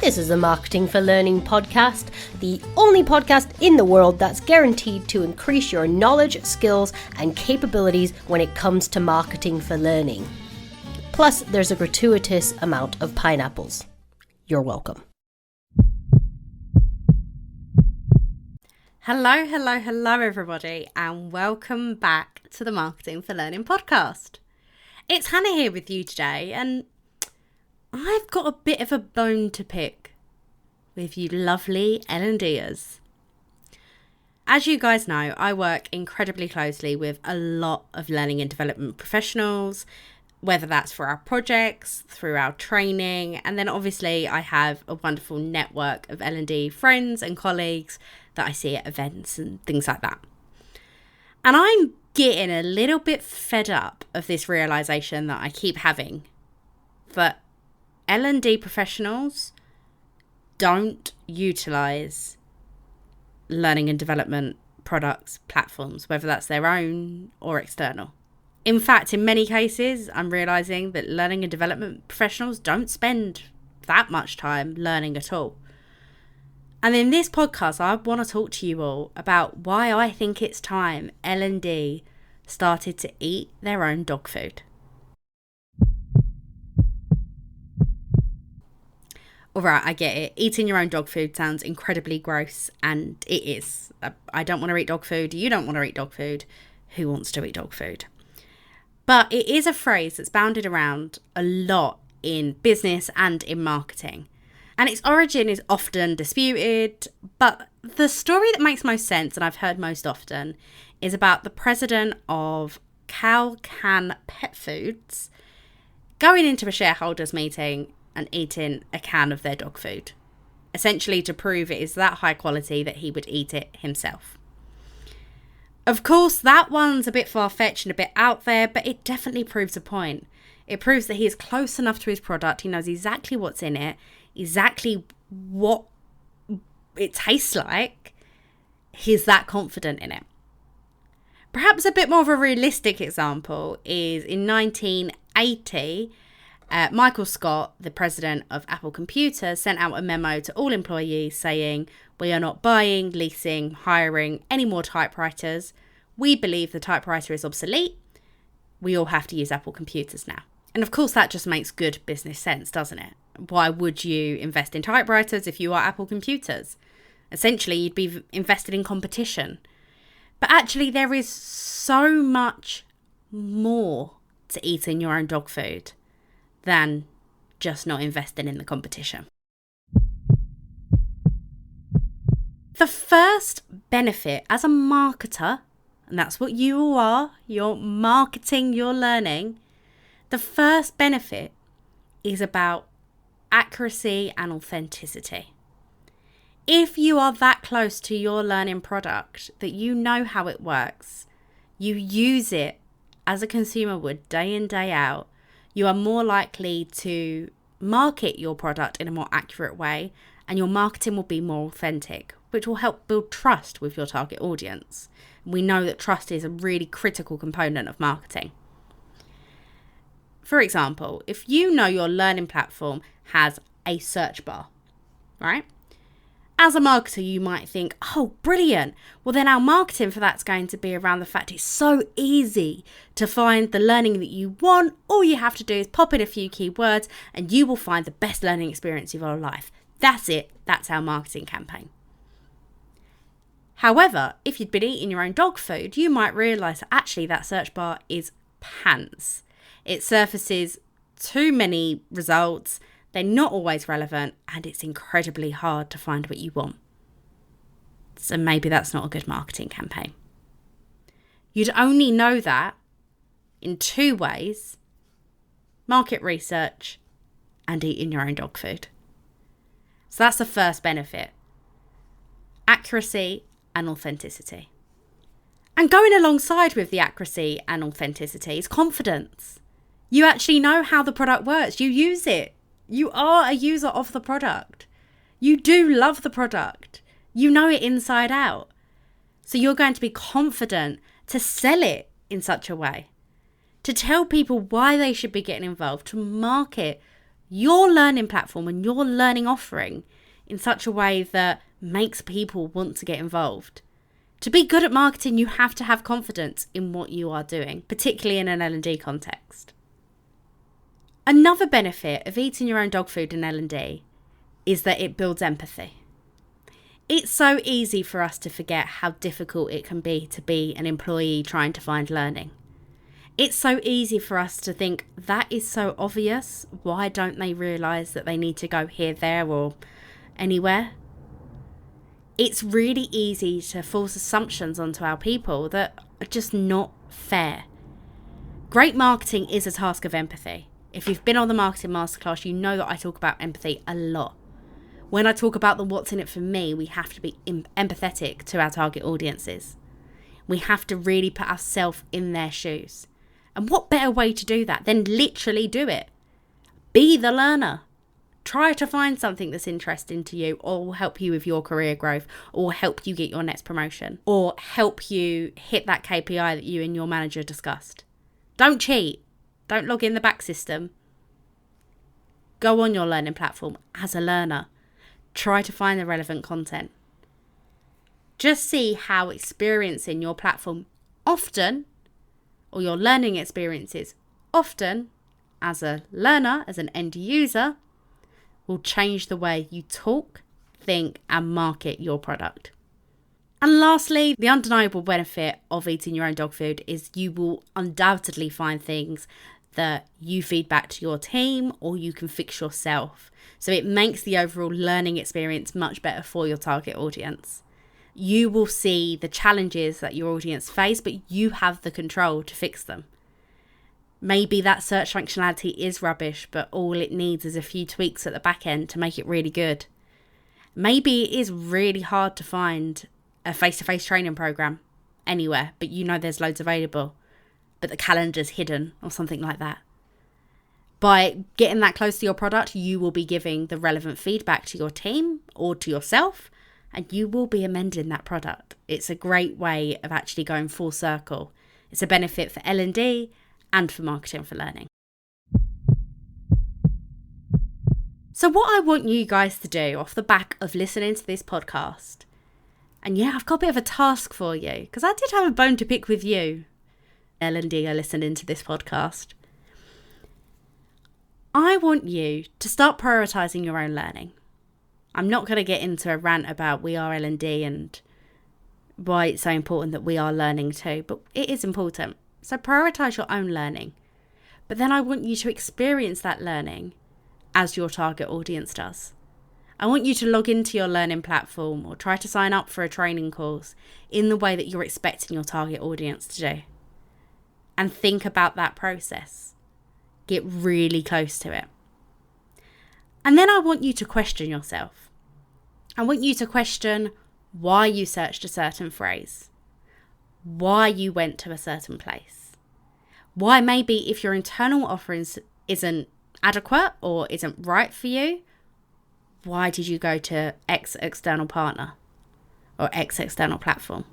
This is a Marketing for Learning podcast, the only podcast in the world that's guaranteed to increase your knowledge, skills, and capabilities when it comes to marketing for learning. Plus, there's a gratuitous amount of pineapples. You're welcome. Hello, everybody, and welcome back to the Marketing for Learning podcast. It's Hannah here with you today, and I've got a bit of a bone to pick with you lovely L&Ders. As you guys know, I work incredibly closely with a lot of learning and development professionals, whether that's for our projects, through our training, and then obviously I have a wonderful network of L&D friends and colleagues that I see at events and things like that. And I'm getting a little bit fed up of this realization that I keep having that L&D professionals don't utilize learning and development products, platforms, whether that's their own or external. In fact, in many cases, I'm realizing that learning and development professionals don't spend that much time learning at all. And in this podcast, I want to talk to you all about why I think it's time L&D started to eat their own dog food. Alright, I get it. Eating your own dog food sounds incredibly gross, and it is. I don't want to eat dog food. You don't want to eat dog food. Who wants to eat dog food? But it is a phrase that's bounded around a lot in business and in marketing. And its origin is often disputed, but the story that makes most sense, and I've heard most often, is about the president of Can Pet Foods going into a shareholders meeting and eating a can of their dog food, essentially to prove it is that high quality that he would eat it himself. Of course, that one's a bit far-fetched and a bit out there, but it definitely proves a point. It proves that he is close enough to his product, he knows exactly what's in it, exactly what it tastes like. He's that confident in it. Perhaps a bit more of a realistic example is in 1980, Michael Scott, the president of Apple Computers, sent out a memo to all employees saying, "We are not buying, leasing, hiring any more typewriters. We believe the typewriter is obsolete. We all have to use Apple Computers now." And of course, that just makes good business sense, doesn't it? Why would you invest in typewriters if you are Apple Computers? Essentially, you'd be invested in competition. But actually, there is so much more to eating your own dog food than just not investing in the competition. The first benefit as a marketer, and that's what you all are, you're marketing your learning, the first benefit is about accuracy and authenticity. If you are that close to your learning product that you know how it works, you use it as a consumer would day in, day out, you are more likely to market your product in a more accurate way, and your marketing will be more authentic, which will help build trust with your target audience. We know that trust is a really critical component of marketing. For example, if you know your learning platform has a search bar, right? As a marketer, you might think, oh, brilliant. Well, then our marketing for that's going to be around the fact it's so easy to find the learning that you want. All you have to do is pop in a few keywords and you will find the best learning experience of your life. That's it. That's our marketing campaign. However, if you'd been eating your own dog food, you might realise that actually that search bar is pants. It surfaces too many results. They're not always relevant, and it's incredibly hard to find what you want. So maybe that's not a good marketing campaign. You'd only know that in two ways: market research and eating your own dog food. So that's the first benefit: accuracy and authenticity. And going alongside with the accuracy and authenticity is confidence. You actually know how the product works. You use it. You are a user of the product. You do love the product. You know it inside out. So you're going to be confident to sell it in such a way, to tell people why they should be getting involved, to market your learning platform and your learning offering in such a way that makes people want to get involved. To be good at marketing, you have to have confidence in what you are doing, particularly in an L&D context. Another benefit of eating your own dog food in L&D is that it builds empathy. It's so easy for us to forget how difficult it can be an employee trying to find learning. It's so easy for us to think, that is so obvious, why don't they realise that they need to go here, there or anywhere? It's really easy to force assumptions onto our people that are just not fair. Great marketing is a task of empathy. If you've been on the Marketing Masterclass, you know that I talk about empathy a lot. When I talk about the what's in it for me, we have to be empathetic to our target audiences. We have to really put ourselves in their shoes. And what better way to do that than literally do it? Be the learner. Try to find something that's interesting to you or will help you with your career growth or help you get your next promotion or help you hit that KPI that you and your manager discussed. Don't cheat. Don't log in the back system. Go on your learning platform as a learner. Try to find the relevant content. Just see how experiencing your platform often, or your learning experiences often, as a learner, as an end user, will change the way you talk, think, and market your product. And lastly, the undeniable benefit of eating your own dog food is you will undoubtedly find things that you feed back to your team or you can fix yourself. So it makes the overall learning experience much better for your target audience. You will see the challenges that your audience face, but you have the control to fix them. Maybe that search functionality is rubbish, but all it needs is a few tweaks at the back end to make it really good. Maybe it is really hard to find a face-to-face training program anywhere, but you know there's loads available, but the calendar's hidden or something like that. By getting that close to your product, you will be giving the relevant feedback to your team or to yourself, and you will be amending that product. It's a great way of actually going full circle. It's a benefit for L&D and for marketing for learning. So what I want you guys to do off the back of listening to this podcast, and yeah, I've got a bit of a task for you, because I did have a bone to pick with you, L&D, are listening to this podcast. I want you to start prioritising your own learning. I'm not going to get into a rant about we are L&D and why it's so important that we are learning too, but it is important. So prioritise your own learning. But then I want you to experience that learning as your target audience does. I want you to log into your learning platform or try to sign up for a training course in the way that you're expecting your target audience to do. And think about that process. Get really close to it. And then I want you to question yourself. I want you to question why you searched a certain phrase, why you went to a certain place, why maybe if your internal offerings isn't adequate or isn't right for you, why did you go to X external partner or X external platform?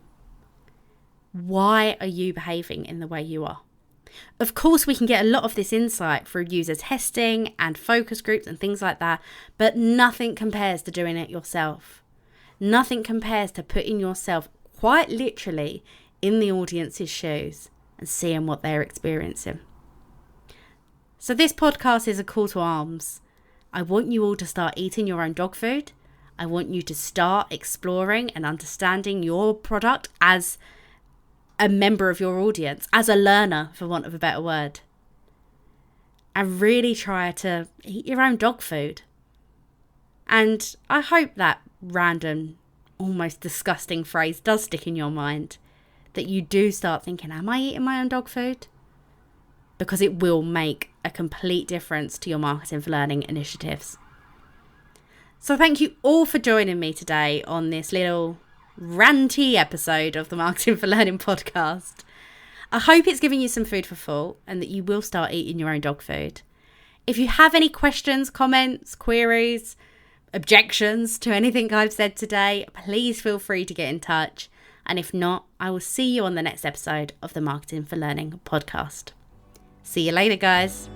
Why are you behaving in the way you are? Of course, we can get a lot of this insight through user testing and focus groups and things like that, but nothing compares to doing it yourself. Nothing compares to putting yourself quite literally in the audience's shoes and seeing what they're experiencing. So this podcast is a call to arms. I want you all to start eating your own dog food. I want you to start exploring and understanding your product as a member of your audience, as a learner, for want of a better word. And really try to eat your own dog food. And I hope that random, almost disgusting phrase does stick in your mind, that you do start thinking, am I eating my own dog food? Because it will make a complete difference to your marketing for learning initiatives. So thank you all for joining me today on this little ranty episode of the Marketing for Learning podcast. I hope it's giving you some food for thought and that you will start eating your own dog food. If you have any questions, comments, queries, objections to anything I've said today, please feel free to get in touch. And if not, I will see you on the next episode of the Marketing for Learning podcast. See you later, guys.